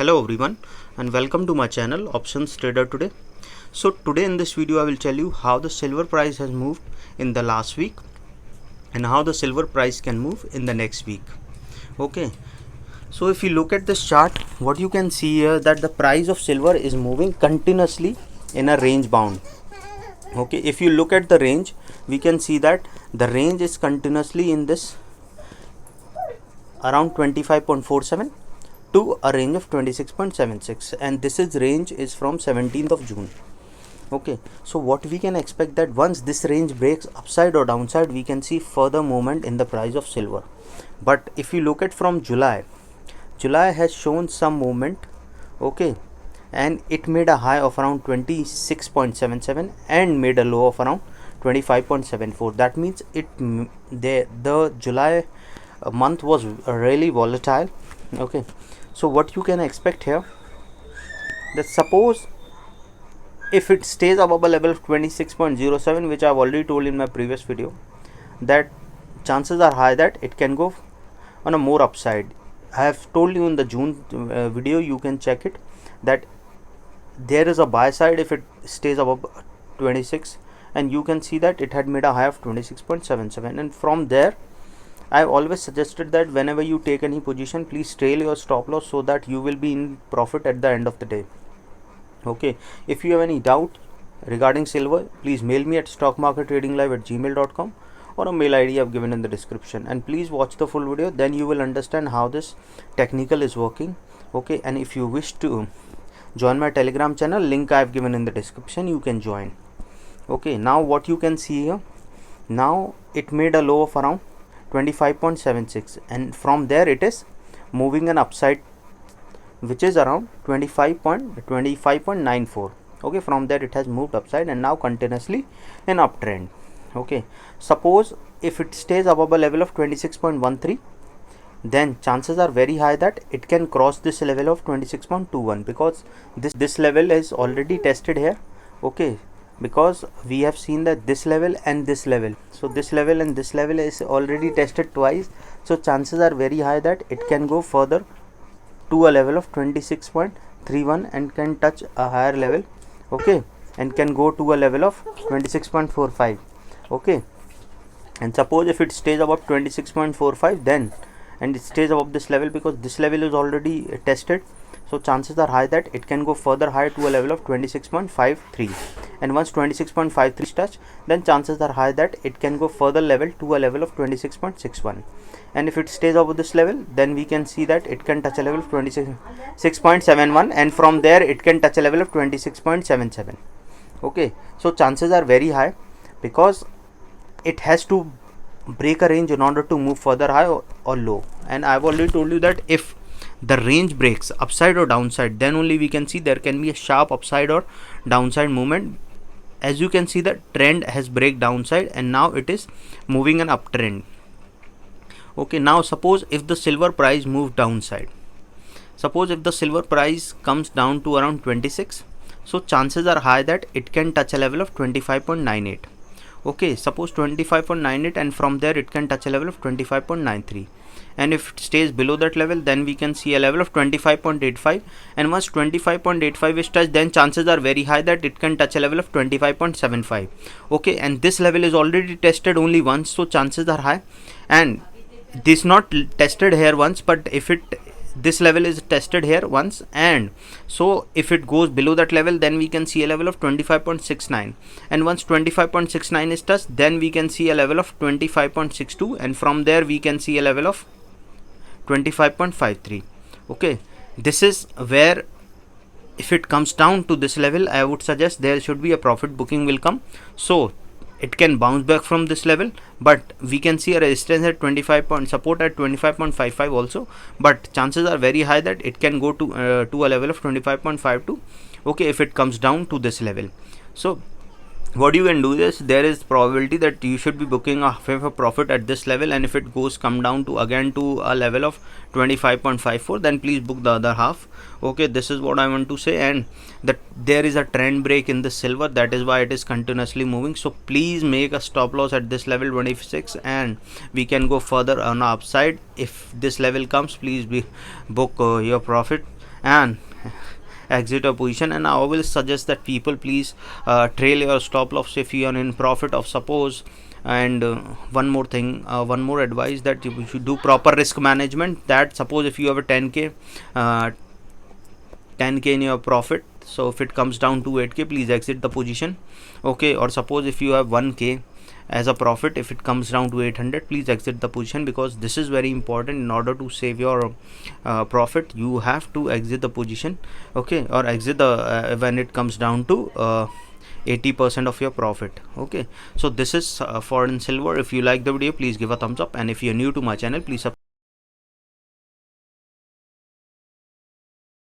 Hello everyone and welcome to my channel Options Trader Today. So today in this video I will tell you how the silver price has moved in the last week and how the silver price can move in the next week. Okay, so if you look at this chart, what you can see here that the price of silver is moving continuously in a range bound. Okay, if you look at the range, we can see that the range is continuously in this around 25.47 to a range of 26.76, and this is range is from 17th of June. Okay, so what we can expect that once this range breaks upside or downside, we can see further movement in the price of silver. But if you look at from July has shown some movement. Okay, and it made a high of around 26.77 and made a low of around 25.74. that means the July month was really volatile. Okay, so what you can expect here, that suppose if it stays above a level of 26.07, which I have already told in my previous video, that chances are high that it can go on a more upside. I have told you in the June video, you can check it, that there is a buy side if it stays above 26, and you can see that it had made a high of 26.77, and from there I always suggested that whenever you take any position, please trail your stop loss so that you will be in profit at the end of the day. Okay, if you have any doubt regarding silver, please mail me at stockmarkettradinglive@gmail.com or a mail ID I have given in the description, and please watch the full video, then you will understand how this technical is working. Okay, and if you wish to join my Telegram channel, link I have given in the description, you can join. Okay, now what you can see here, now it made a low of around 25.76, and from there it is moving an upside which is around 25.94. okay, from there it has moved upside and now continuously an uptrend. Okay, suppose if it stays above a level of 26.13, then chances are very high that it can cross this level of 26.21, because this level is already tested here. Okay, because we have seen that this level and this level, so this level and this level is already tested twice, so chances are very high that it can go further to a level of 26.31 and can touch a higher level. Okay, and can go to a level of 26.45. okay, and suppose if it stays above 26.45, then and it stays above this level, because this level is already tested, so chances are high that it can go further higher to a level of 26.53, and once 26.53 is touched, then chances are high that it can go further level to a level of 26.61, and if it stays above this level, then we can see that it can touch a level of 26.71, and from there it can touch a level of 26.77. okay, so chances are very high, because it has to break a range in order to move further high or low, and I've already told you that if the range breaks upside or downside, then only we can see there can be a sharp upside or downside movement. As you can see, the trend has break downside and now it is moving an uptrend. Okay, now suppose if the silver price moves downside, suppose if the silver price comes down to around 26, so chances are high that it can touch a level of 25.98. okay, suppose 25.98, and from there it can touch a level of 25.93, and if it stays below that level, then we can see a level of 25.85, and once 25.85 is touched, then chances are very high that it can touch a level of 25.75. okay, and this level is already tested only once, so chances are high, and this not tested here once, but if this level is tested here once, and so if it goes below that level, then we can see a level of 25.69, and once 25.69 is touched, then we can see a level of 25.62, and from there we can see a level of 25.53. okay, this is where if it comes down to this level, I would suggest there should be a profit booking will come, so it can bounce back from this level, but we can see a resistance at 25 point, support at 25.55 also, but chances are very high that it can go to a level of 25.52. okay, if it comes down to this level. So what you can do is, there is probability that you should be booking a profit at this level, and if it come down to again to a level of 25.54, then please book the other half. Okay, this is what I want to say, and that there is a trend break in the silver, that is why it is continuously moving, so please make a stop loss at this level 26, and we can go further on the upside. If this level comes, please book your profit, and exit a position. And I will suggest that people please trail your stop loss if you are in profit of suppose. And one more thing, one more advice, that you should do proper risk management. That suppose if you have a 10k in your profit, so if it comes down to 8k, please exit the position. Okay, or suppose if you have 1k as a profit, if it comes down to 800, please exit the position, because this is very important. In order to save your profit, you have to exit the position. Okay, or exit the when it comes down to 80% of your profit. Okay, so this is for in silver. If you like the video, please give a thumbs up, and if you're new to my channel, please subscribe.